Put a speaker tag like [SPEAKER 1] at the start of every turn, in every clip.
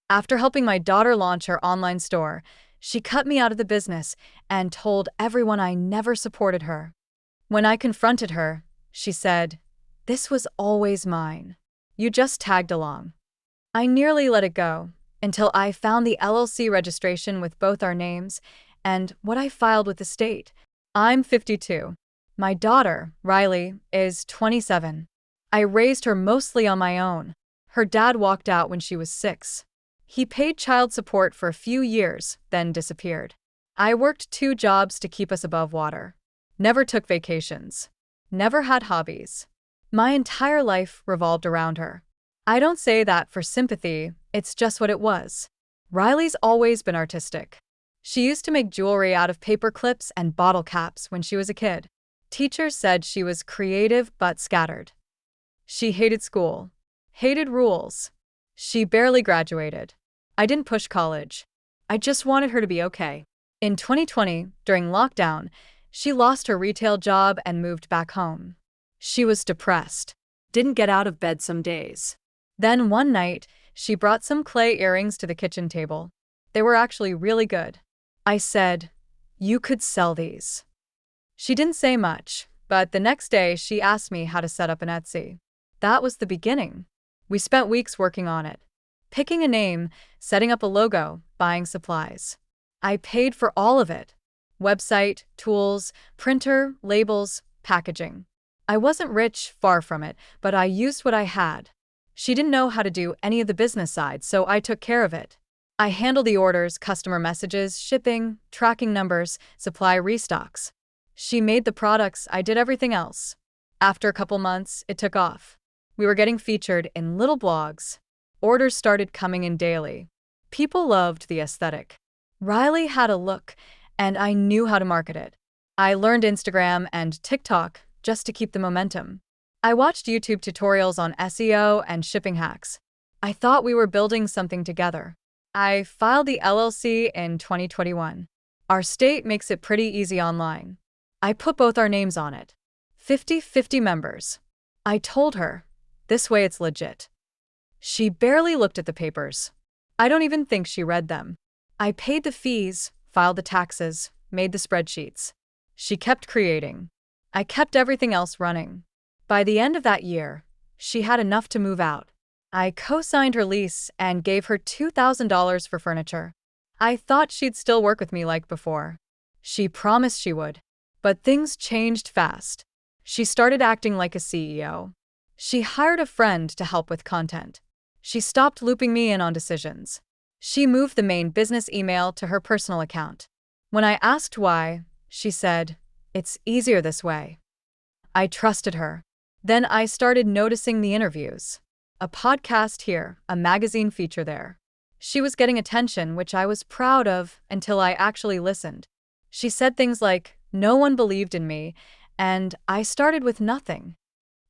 [SPEAKER 1] After helping my daughter launch her online store, she cut me out of the business and told everyone I never supported her. When I confronted her, she said, "This was always mine. You just tagged along." I nearly let it go until I found the LLC registration with both our names and what I filed with the state. I'm 52. My daughter, Riley, is 27. I raised her mostly on my own. Her dad walked out when she was 6. He paid child support for a few years, then disappeared. I worked 2 jobs to keep us above water. Never took vacations. Never had hobbies. My entire life revolved around her. I don't say that for sympathy, it's just what it was. Riley's always been artistic. She used to make jewelry out of paper clips and bottle caps when she was a kid. Teachers said she was creative but scattered. She hated school. Hated rules. She barely graduated. I didn't push college. I just wanted her to be okay. In 2020, during lockdown, she lost her retail job and moved back home. She was depressed. Didn't get out of bed some days. Then one night, she brought some clay earrings to the kitchen table. They were actually really good. I said, "You could sell these." She didn't say much, but the next day she asked me how to set up an Etsy. That was the beginning. We spent weeks working on it. Picking a name, setting up a logo, buying supplies. I paid for all of it. Website, tools, printer, labels, packaging. I wasn't rich, far from it, but I used what I had. She didn't know how to do any of the business side, so I took care of it. I handled the orders, customer messages, shipping, tracking numbers, supply restocks. She made the products, I did everything else. After a couple months, it took off. We were getting featured in little blogs. Orders started coming in daily. People loved the aesthetic. Riley had a look, and I knew how to market it. I learned Instagram and TikTok just to keep the momentum. I watched YouTube tutorials on SEO and shipping hacks. I thought we were building something together. I filed the LLC in 2021. Our state makes it pretty easy online. I put both our names on it. 50-50 members. I told her, this way it's legit. She barely looked at the papers. I don't even think she read them. I paid the fees, filed the taxes, made the spreadsheets. She kept creating. I kept everything else running. By the end of that year, she had enough to move out. I co-signed her lease and gave her $2,000 for furniture. I thought she'd still work with me like before. She promised she would. But things changed fast. She started acting like a CEO. She hired a friend to help with content. She stopped looping me in on decisions. She moved the main business email to her personal account. When I asked why, she said, "It's easier this way." I trusted her. Then I started noticing the interviews. A podcast here, a magazine feature there. She was getting attention, which I was proud of until I actually listened. She said things like, "No one believed in me," and I started with nothing.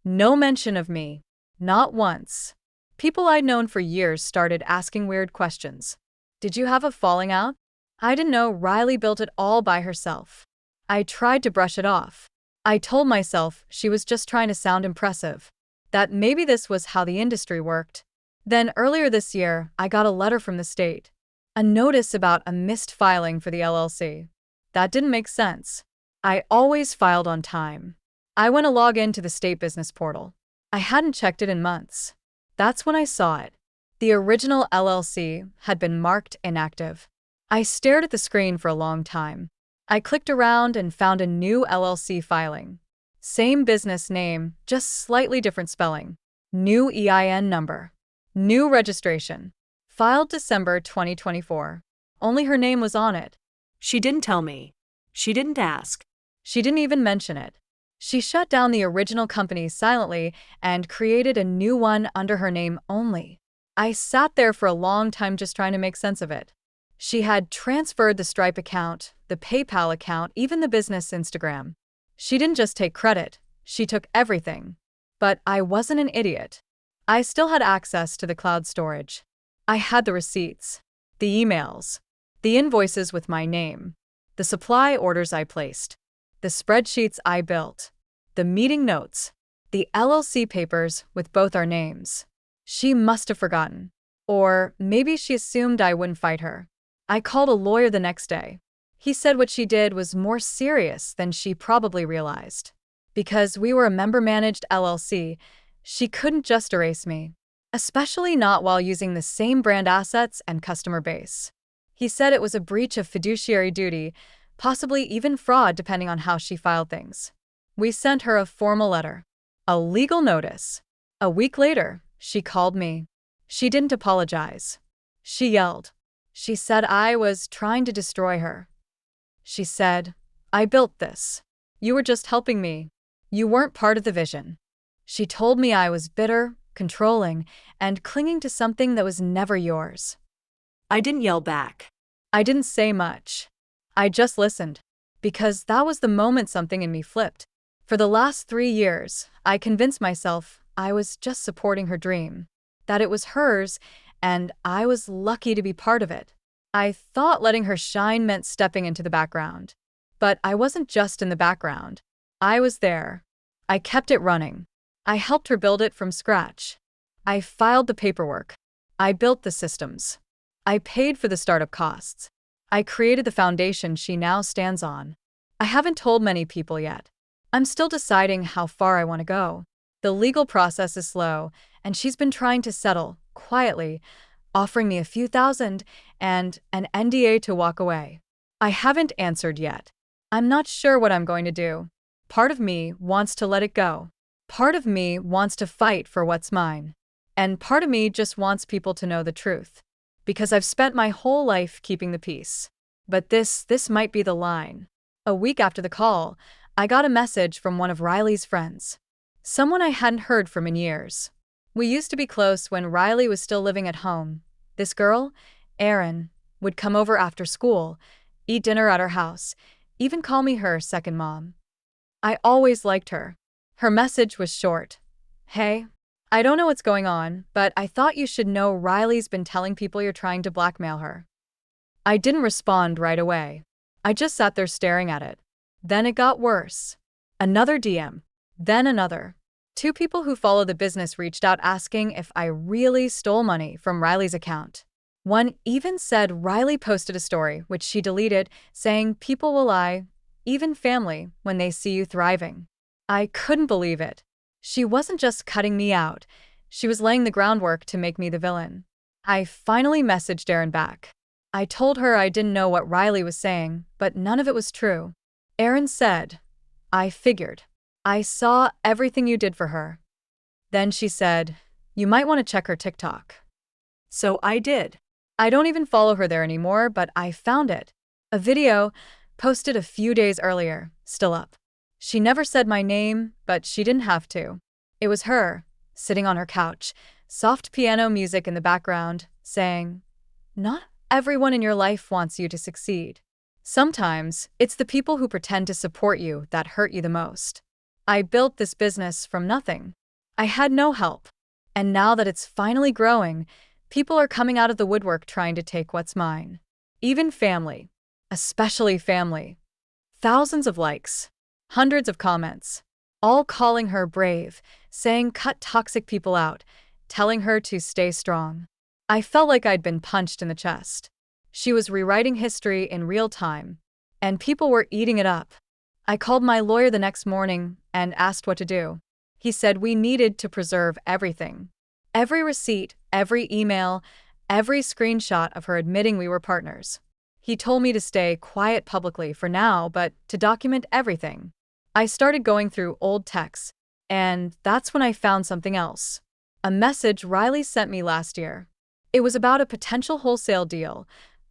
[SPEAKER 1] No mention of me. Not once. People I'd known for years started asking weird questions. "Did you have a falling out?" I didn't know Riley built it all by herself. I tried to brush it off. I told myself she was just trying to sound impressive. That maybe this was how the industry worked. Then earlier this year, I got a letter from the state. A notice about a missed filing for the LLC. That didn't make sense. I always filed on time. I went to log into the state business portal. I hadn't checked it in months. That's when I saw it. The original LLC had been marked inactive. I stared at the screen for a long time. I clicked around and found a new LLC filing. Same business name, just slightly different spelling. New EIN number. New registration. Filed December 2024. Only her name was on it.
[SPEAKER 2] She didn't tell me. She didn't ask.
[SPEAKER 1] She didn't even mention it. She shut down the original company silently and created a new one under her name only. I sat there for a long time just trying to make sense of it. She had transferred the Stripe account, the PayPal account, even the business Instagram. She didn't just take credit, she took everything. But I wasn't an idiot. I still had access to the cloud storage. I had the receipts, the emails, the invoices with my name, the supply orders I placed, the spreadsheets I built, the meeting notes, the LLC papers with both our names. She must have forgotten. Or maybe she assumed I wouldn't fight her. I called a lawyer the next day. He said what she did was more serious than she probably realized. Because we were a member-managed LLC, she couldn't just erase me. Especially not while using the same brand assets and customer base. He said it was a breach of fiduciary duty, possibly even fraud depending on how she filed things. We sent her a formal letter. A legal notice. A week later, she called me. She didn't apologize. She yelled. She said I was trying to destroy her. She said, "I built this. You were just helping me. You weren't part of the vision." She told me I was bitter, controlling, and clinging to something that was never yours.
[SPEAKER 2] I didn't yell back.
[SPEAKER 1] I didn't say much. I just listened. Because that was the moment something in me flipped. For the last 3 years, I convinced myself I was just supporting her dream. That it was hers, and I was lucky to be part of it. I thought letting her shine meant stepping into the background. But I wasn't just in the background. I was there. I kept it running. I helped her build it from scratch. I filed the paperwork. I built the systems. I paid for the startup costs. I created the foundation she now stands on. I haven't told many people yet. I'm still deciding how far I want to go. The legal process is slow, and she's been trying to settle, quietly, offering me a few thousand and an NDA to walk away. I haven't answered yet. I'm not sure what I'm going to do. Part of me wants to let it go. Part of me wants to fight for what's mine. And part of me just wants people to know the truth. Because I've spent my whole life keeping the peace. But this might be the line. A week after the call, I got a message from one of Riley's friends. Someone I hadn't heard from in years. We used to be close when Riley was still living at home. This girl, Erin, would come over after school, eat dinner at her house, even call me her second mom. I always liked her. Her message was short. "Hey, I don't know what's going on, but I thought you should know Riley's been telling people you're trying to blackmail her." I didn't respond right away. I just sat there staring at it. Then it got worse. Another DM. Then another. 2 people who follow the business reached out asking if I really stole money from Riley's account. One even said Riley posted a story, which she deleted, saying people will lie, even family, when they see you thriving. I couldn't believe it. She wasn't just cutting me out. She was laying the groundwork to make me the villain. I finally messaged Erin back. I told her I didn't know what Riley was saying, but none of it was true. Erin said, "I figured. I saw everything you did for her." Then she said, "You might want to check her TikTok."
[SPEAKER 2] So I did.
[SPEAKER 1] I don't even follow her there anymore, but I found it. A video, posted a few days earlier, still up. She never said my name, but she didn't have to. It was her, sitting on her couch, soft piano music in the background, saying, "Not everyone in your life wants you to succeed. Sometimes, it's the people who pretend to support you that hurt you the most." I built this business from nothing. I had no help. And now that it's finally growing, people are coming out of the woodwork trying to take what's mine. Even family. Especially family. Thousands of likes. Hundreds of comments. All calling her brave, saying cut toxic people out, telling her to stay strong. I felt like I'd been punched in the chest. She was rewriting history in real time. And people were eating it up. I called my lawyer the next morning and asked what to do. He said we needed to preserve everything. Every receipt, every email, every screenshot of her admitting we were partners. He told me to stay quiet publicly for now, but to document everything. I started going through old texts, and that's when I found something else. A message Riley sent me last year. It was about a potential wholesale deal.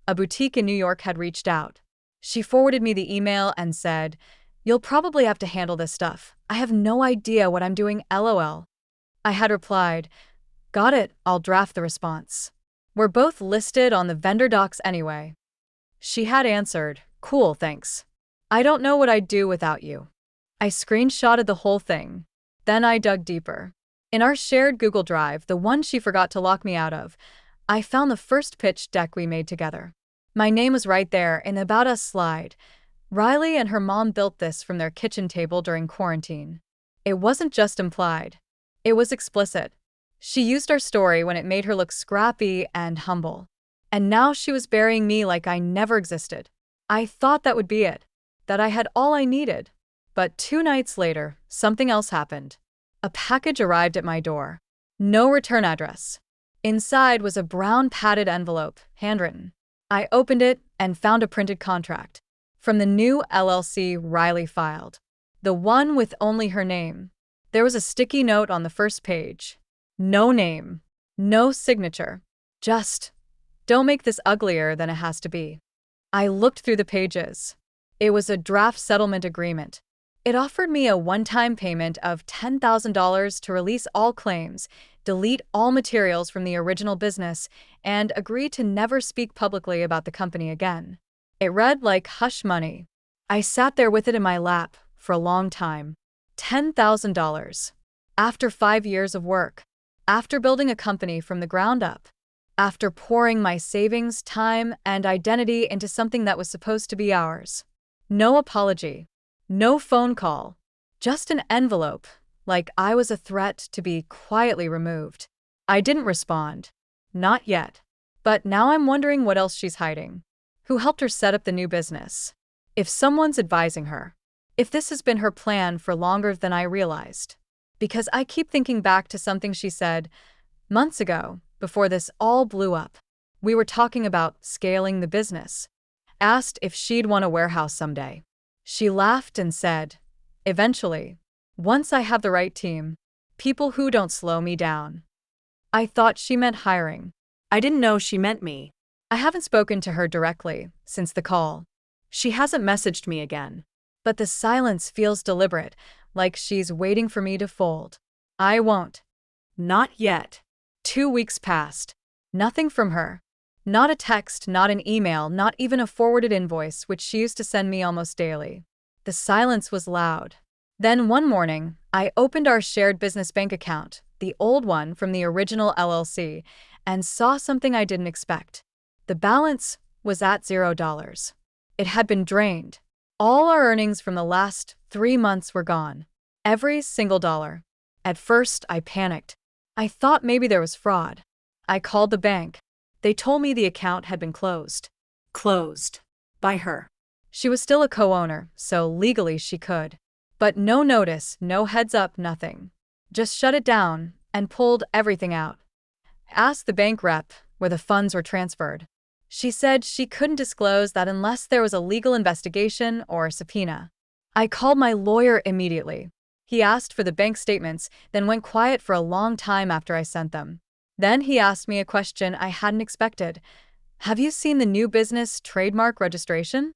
[SPEAKER 1] A boutique in New York had reached out. She forwarded me the email and said, "You'll probably have to handle this stuff. I have no idea what I'm doing, LOL." I had replied, "Got it, I'll draft the response. We're both listed on the vendor docs anyway." She had answered, "Cool, thanks. I don't know what I'd do without you." I screenshotted the whole thing. Then I dug deeper. In our shared Google Drive, the one she forgot to lock me out of, I found the first pitch deck we made together. My name was right there in the About Us slide. Riley and her mom built this from their kitchen table during quarantine. It wasn't just implied. It was explicit. She used our story when it made her look scrappy and humble. And now she was burying me like I never existed. I thought that would be it, that I had all I needed. But 2 nights later, something else happened. A package arrived at my door. No return address. Inside was a brown padded envelope, handwritten. I opened it and found a printed contract. From the new LLC Riley filed. The one with only her name. There was a sticky note on the first page. No name. No signature. Just, don't make this uglier than it has to be. I looked through the pages. It was a draft settlement agreement. It offered me a one-time payment of $10,000 to release all claims, delete all materials from the original business, and agree to never speak publicly about the company again. It read like hush money. I sat there with it in my lap for a long time. $10,000. After 5 years of work. After building a company from the ground up. After pouring my savings, time, and identity into something that was supposed to be ours. No apology. No phone call. Just an envelope, like I was a threat to be quietly removed. I didn't respond. Not yet. But now I'm wondering what else she's hiding. Who helped her set up the new business? If someone's advising her. If this has been her plan for longer than I realized. Because I keep thinking back to something she said months ago, before this all blew up. We were talking about scaling the business. Asked if she'd want a warehouse someday. She laughed and said, eventually, once I have the right team, people who don't slow me down. I thought she meant hiring.
[SPEAKER 2] I didn't know she meant me.
[SPEAKER 1] I haven't spoken to her directly since the call.
[SPEAKER 2] She hasn't messaged me again.
[SPEAKER 1] But the silence feels deliberate, like she's waiting for me to fold. I won't.
[SPEAKER 2] Not yet.
[SPEAKER 1] 2 weeks passed. Nothing from her. Not a text, not an email, not even a forwarded invoice, which she used to send me almost daily. The silence was loud. Then one morning, I opened our shared business bank account, the old one from the original LLC, and saw something I didn't expect. The balance was at $0. It had been drained. All our earnings from the last 3 months were gone. Every single dollar. At first, I panicked. I thought maybe there was fraud. I called the bank. They told me the account had been closed.
[SPEAKER 2] Closed. By her.
[SPEAKER 1] She was still a co-owner, so legally she could. But no notice, no heads up, nothing. Just shut it down and pulled everything out. Asked the bank rep where the funds were transferred. She said she couldn't disclose that unless there was a legal investigation or a subpoena. I called my lawyer immediately. He asked for the bank statements, then went quiet for a long time after I sent them. Then he asked me a question I hadn't expected. Have you seen the new business trademark registration?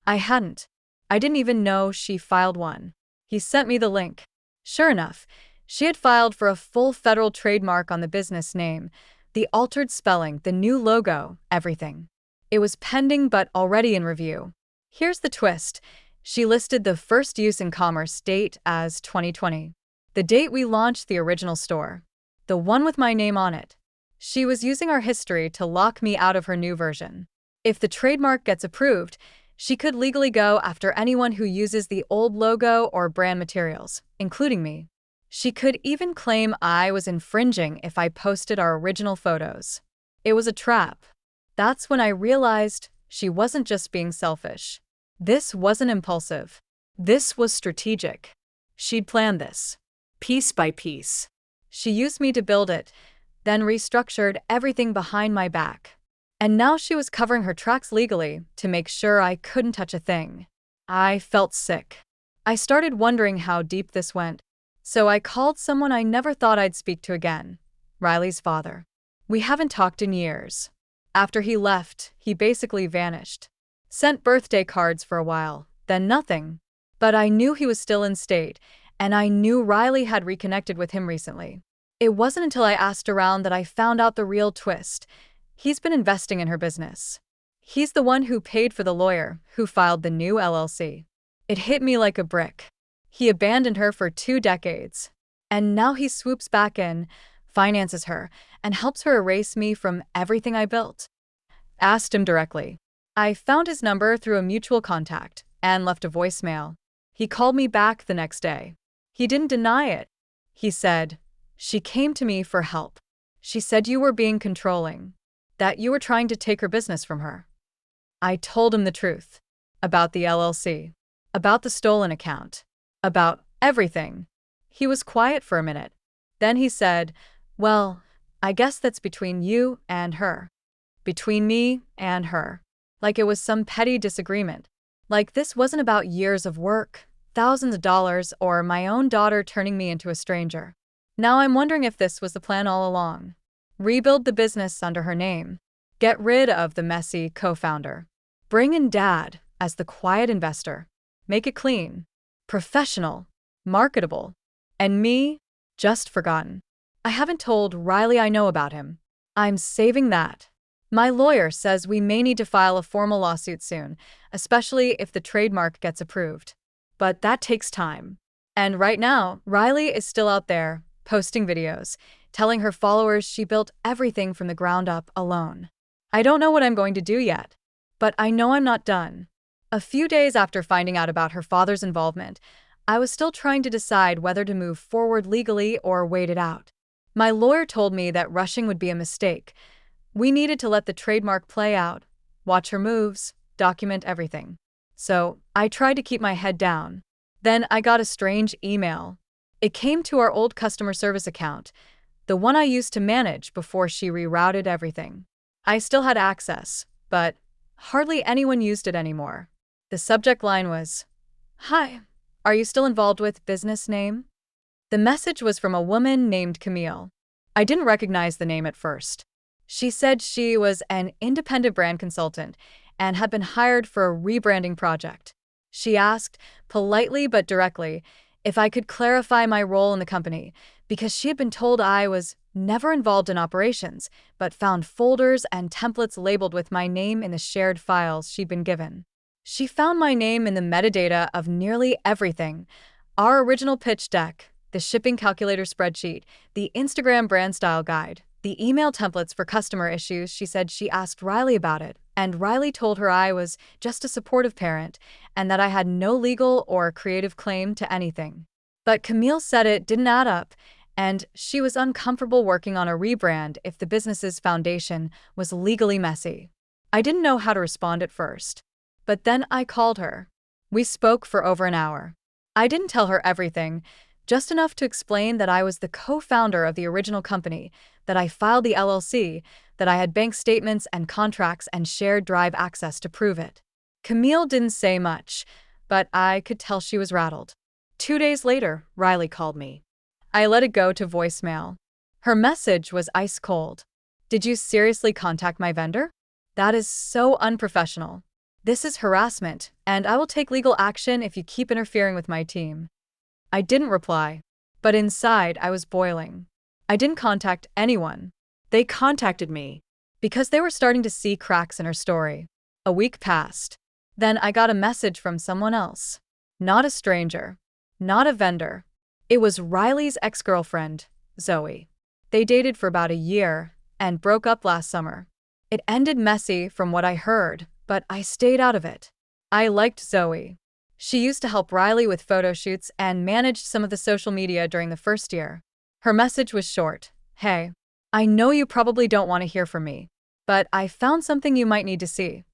[SPEAKER 1] I hadn't. I didn't even know she filed one. He sent me the link. Sure enough, she had filed for a full federal trademark on the business name, the altered spelling, the new logo, everything. It was pending but already in review. Here's the twist. She listed the first use in commerce date as 2020, the date we launched the original store. The one with my name on it. She was using our history to lock me out of her new version. If the trademark gets approved, she could legally go after anyone who uses the old logo or brand materials, including me. She could even claim I was infringing if I posted our original photos. It was a trap. That's when I realized she wasn't just being selfish. This wasn't impulsive. This was strategic. She'd planned this.
[SPEAKER 2] Piece by piece.
[SPEAKER 1] She used me to build it, then restructured everything behind my back. And now she was covering her tracks legally to make sure I couldn't touch a thing. I felt sick. I started wondering how deep this went, so I called someone I never thought I'd speak to again, Riley's father. We haven't talked in years. After he left, he basically vanished. Sent birthday cards for a while, then nothing. But I knew he was still in state, and I knew Riley had reconnected with him recently. It wasn't until I asked around that I found out the real twist. He's been investing in her business. He's the one who paid for the lawyer who filed the new LLC. It hit me like a brick. He abandoned her for 2 decades. And now he swoops back in, finances her, and helps her erase me from everything I built. Asked him directly. I found his number through a mutual contact and left a voicemail. He called me back the next day. He didn't deny it. He said, She came to me for help. She said you were being controlling, that you were trying to take her business from her. I told him the truth. About the LLC. About the stolen account. About everything. He was quiet for a minute. Then he said, "Well, I guess that's between you and her." Between me and her. Like it was some petty disagreement. Like this wasn't about years of work, thousands of dollars, or my own daughter turning me into a stranger. Now I'm wondering if this was the plan all along. Rebuild the business under her name. Get rid of the messy co-founder. Bring in Dad as the quiet investor. Make it clean, professional, marketable. And me, just forgotten. I haven't told Riley I know about him. I'm saving that. My lawyer says we may need to file a formal lawsuit soon, especially if the trademark gets approved. But that takes time. And right now, Riley is still out there, posting videos, telling her followers she built everything from the ground up alone. I don't know what I'm going to do yet, but I know I'm not done. A few days after finding out about her father's involvement, I was still trying to decide whether to move forward legally or wait it out. My lawyer told me that rushing would be a mistake. We needed to let the trademark play out, watch her moves, document everything. So I tried to keep my head down. Then I got a strange email. It came to our old customer service account, the one I used to manage before she rerouted everything. I still had access, but hardly anyone used it anymore. The subject line was, "Hi, are you still involved with business name?" The message was from a woman named Camille. I didn't recognize the name at first. She said she was an independent brand consultant and had been hired for a rebranding project. She asked, politely but directly, if I could clarify my role in the company, because she had been told I was never involved in operations, but found folders and templates labeled with my name in the shared files she'd been given. She found my name in the metadata of nearly everything: our original pitch deck, the shipping calculator spreadsheet, the Instagram brand style guide, the email templates for customer issues. She said she asked Riley about it, and Riley told her I was just a supportive parent and that I had no legal or creative claim to anything. But Camille said it didn't add up, and she was uncomfortable working on a rebrand if the business's foundation was legally messy. I didn't know how to respond at first, but then I called her. We spoke for over an hour. I didn't tell her everything, just enough to explain that I was the co-founder of the original company, that I filed the LLC, that I had bank statements and contracts and shared drive access to prove it. Camille didn't say much, but I could tell she was rattled. 2 days later, Riley called me. I let it go to voicemail. Her message was ice cold. "Did you seriously contact my vendor? That is so unprofessional. This is harassment, and I will take legal action if you keep interfering with my team." I didn't reply, but inside I was boiling. I didn't contact anyone. They contacted me because they were starting to see cracks in her story. A week passed. Then I got a message from someone else. Not a stranger. Not a vendor. It was Riley's ex-girlfriend, Zoe. They dated for about a year and broke up last summer. It ended messy from what I heard, but I stayed out of it. I liked Zoe. She used to help Riley with photo shoots and managed some of the social media during the first year. Her message was short. "Hey, I know you probably don't want to hear from me, but I found something you might need to see."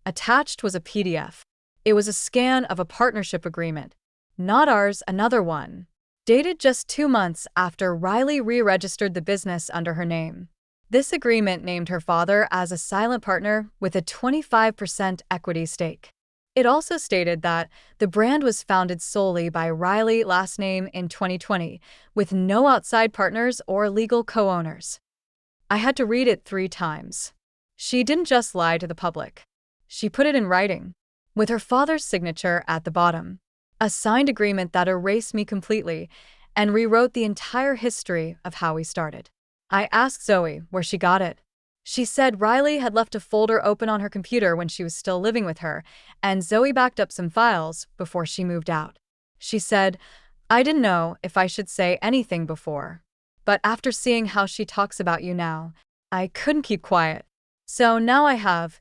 [SPEAKER 1] Attached was a PDF. It was a scan of a partnership agreement. Not ours, another one. Dated just 2 months after Riley re-registered the business under her name. This agreement named her father as a silent partner with a 25% equity stake. It also stated that the brand was founded solely by Riley last name in 2020, with no outside partners or legal co-owners. I had to read it 3 times. She didn't just lie to the public. She put it in writing, with her father's signature at the bottom. A signed agreement that erased me completely and rewrote the entire history of how we started. I asked Zoe where she got it. She said Riley had left a folder open on her computer when she was still living with her, and Zoe backed up some files before she moved out. She said, "I didn't know if I should say anything before, but after seeing how she talks about you now, I couldn't keep quiet. So now I have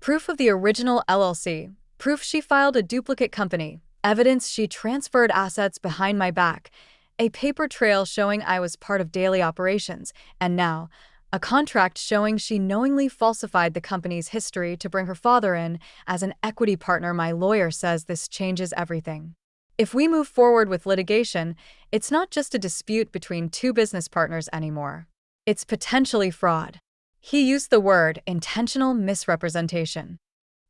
[SPEAKER 1] proof of the original LLC, proof she filed a duplicate company, evidence she transferred assets behind my back, a paper trail showing I was part of daily operations, and now, a contract showing she knowingly falsified the company's history to bring her father in as an equity partner. My lawyer says this changes everything. If we move forward with litigation, it's not just a dispute between two business partners anymore. It's potentially fraud. He used the word intentional misrepresentation.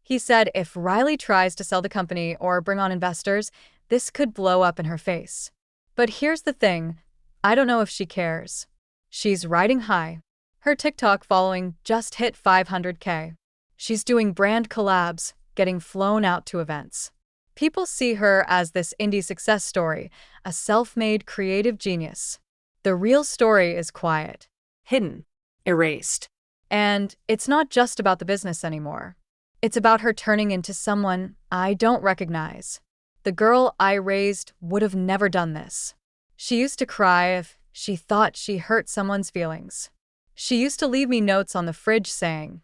[SPEAKER 1] He said if Riley tries to sell the company or bring on investors, this could blow up in her face. But here's the thing, I don't know if she cares. She's riding high. Her TikTok following just hit 500K. She's doing brand collabs, getting flown out to events. People see her as this indie success story, a self-made creative genius. The real story is quiet,
[SPEAKER 2] Hidden. Erased.
[SPEAKER 1] and it's not just about the business anymore. It's about her turning into someone I don't recognize. The girl I raised would have never done this. She used to cry if she thought she hurt someone's feelings. She used to leave me notes on the fridge saying,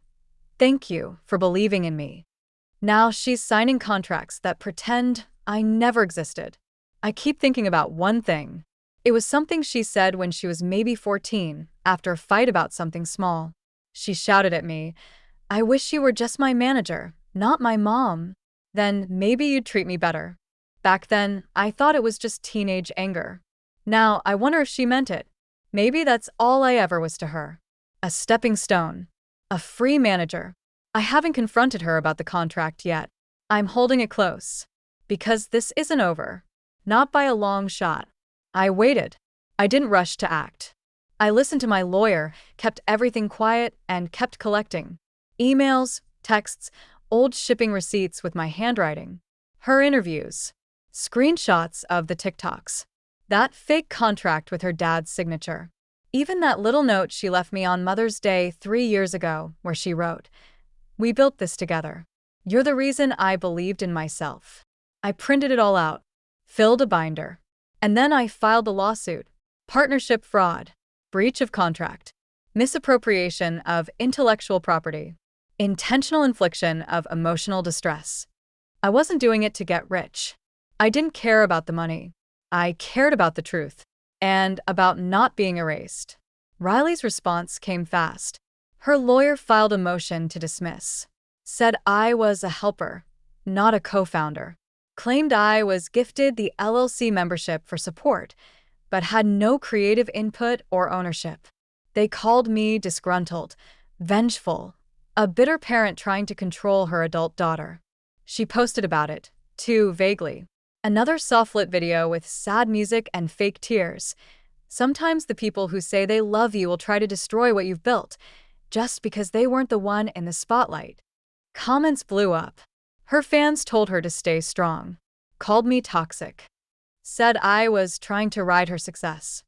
[SPEAKER 1] "Thank you for believing in me." Now she's signing contracts that pretend I never existed. I keep thinking about one thing. It was something she said when she was maybe 14, after a fight about something small. She shouted at me, "I wish you were just my manager, not my mom. Then maybe you'd treat me better." Back then, I thought it was just teenage anger. Now I wonder if she meant it. Maybe that's all I ever was to her. A stepping stone. A free manager. I haven't confronted her about the contract yet. I'm holding it close. Because this isn't over. Not by a long shot. I waited. I didn't rush to act. I listened to my lawyer, kept everything quiet, and kept collecting. Emails, texts, old shipping receipts with my handwriting. Her interviews. Screenshots of the TikToks. That fake contract with her dad's signature. Even that little note she left me on Mother's Day 3 years ago, where she wrote, "We built this together. You're the reason I believed in myself." I printed it all out, filled a binder. And then I filed the lawsuit. Partnership fraud, breach of contract, misappropriation of intellectual property, intentional infliction of emotional distress. I wasn't doing it to get rich. I didn't care about the money. I cared about the truth. And about not being erased. Riley's response came fast. Her lawyer filed a motion to dismiss. Said I was a helper, not a co-founder. Claimed I was gifted the LLC membership for support, but had no creative input or ownership. They called me disgruntled, vengeful, a bitter parent trying to control her adult daughter. She posted about it, too vaguely. Another soft-lit video with sad music and fake tears. Sometimes the people who say they love you will try to destroy what you've built, just because they weren't the one in the spotlight. Comments blew up. Her fans told her to stay strong. Called me toxic. Said I was trying to ride her success.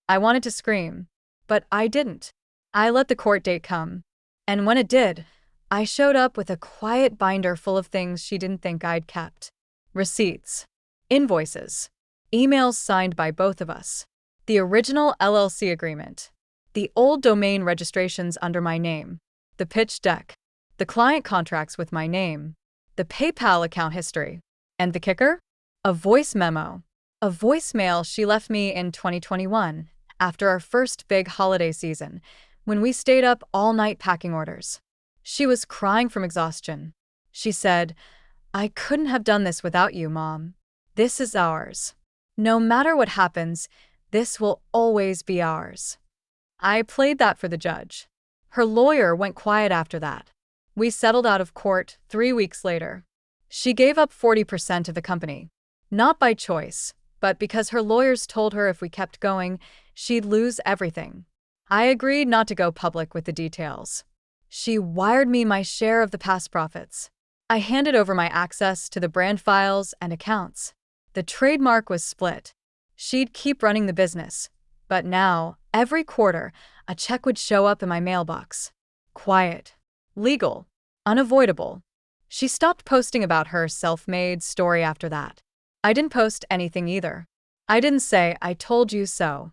[SPEAKER 1] I wanted to scream, but I didn't. I let the court date come. And when it did, I showed up with a quiet binder full of things she didn't think I'd kept. Receipts. Invoices. Emails signed by both of us. The original LLC agreement. The old domain registrations under my name. The pitch deck. The client contracts with my name. The PayPal account history. And the kicker? A voice memo. A voicemail she left me in 2021, after our first big holiday season, when we stayed up all night packing orders. She was crying from exhaustion. She said, "I couldn't have done this without you, Mom. This is ours. No matter what happens, this will always be ours." I played that for the judge. Her lawyer went quiet after that. We settled out of court 3 weeks later. She gave up 40% of the company. Not by choice, but because her lawyers told her if we kept going, she'd lose everything. I agreed not to go public with the details. She wired me my share of the past profits. I handed over my access to the brand files and accounts. The trademark was split. She'd keep running the business. But now, every quarter, a check would show up in my mailbox. Quiet. Legal. Unavoidable. She stopped posting about her self-made story after that. I didn't post anything either. I didn't say, "I told you so."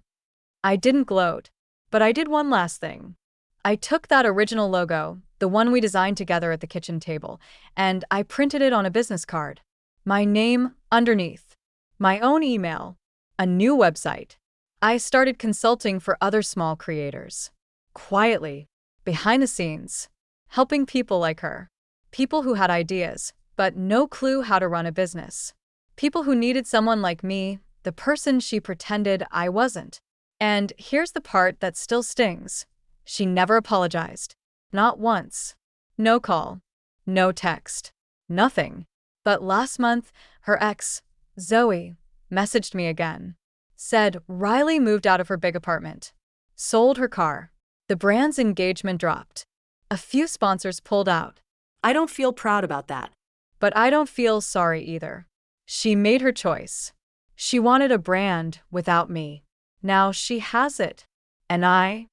[SPEAKER 1] I didn't gloat. But I did one last thing. I took that original logo, the one we designed together at the kitchen table, and I printed it on a business card. My name underneath. My own email. a new website. I started consulting for other small creators. Quietly, behind the scenes, helping people like her. People who had ideas, but no clue how to run a business. People who needed someone like me, the person she pretended I wasn't. And here's the part that still stings. She never apologized. Not once. No call. No text. Nothing. But last month, her ex, Zoe, messaged me again. Said Riley moved out of her big apartment. Sold her car. The brand's engagement dropped. A few sponsors pulled out.
[SPEAKER 2] I don't feel proud about that.
[SPEAKER 1] But I don't feel sorry either. She made her choice. She wanted a brand without me. Now she has it. And I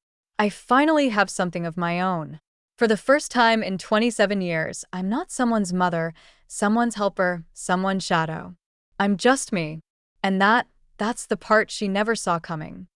[SPEAKER 1] finally have something of my own. For the first time in 27 years, I'm not someone's mother, someone's helper, someone's shadow. I'm just me. And that's the part she never saw coming.